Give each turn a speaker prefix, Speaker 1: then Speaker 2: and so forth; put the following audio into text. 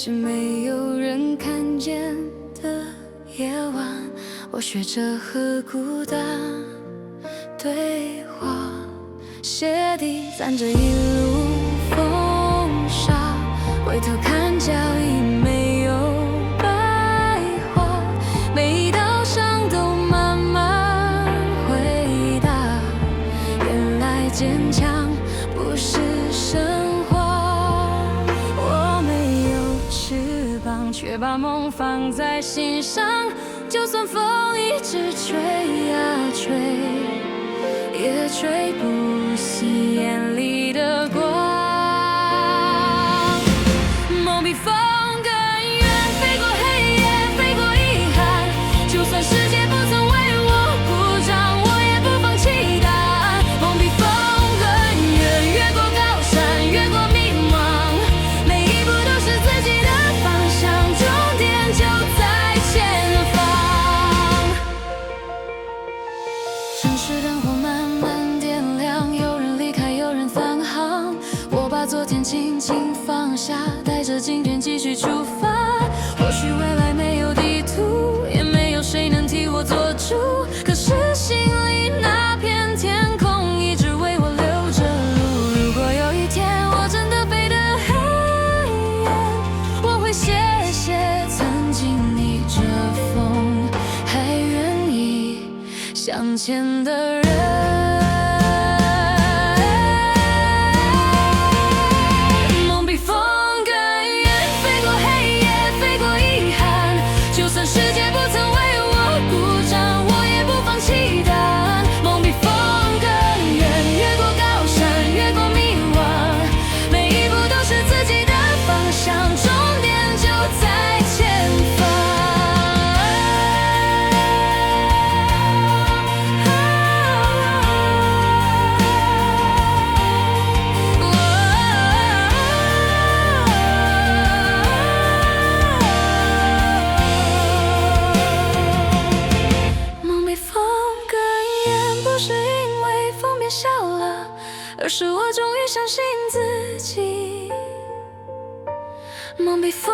Speaker 1: 是没有人看见的夜晚，我学着和孤单对话，鞋底沾着一路风沙，回头看脚已没有白花，每一道伤都慢慢回答，原来坚强不是神话。我没有翅膀，却把梦放在心上，就算风一直吹啊吹，也吹不熄眼里的光。梦比风更远，飞过黑夜，飞过遗憾，就算世界不曾为我鼓掌，我也不放弃答案。梦比风更远，越过高山，越过迷茫，每一步都是自己的方向，终点就在前方。城市灯火慢慢点亮，有人离开，有人返航，我把昨天轻轻放下，带着今天继续出发。或许未来没有地图，也没有谁能替我做主，可是心里那片天空一直为我留着路。如果有一天我真的飞得很远，我会谢谢曾经逆着风还愿意向前的人。梦比风更远，飞过黑夜，飞过遗憾，就算世界不曾为我鼓掌，我也不放弃答案。梦比风更远，越过高山，越过迷惘，每一步都是自己的方向，终点就在前方。梦比风更远，不是因为风变小了，而是我终于相信自己。梦比风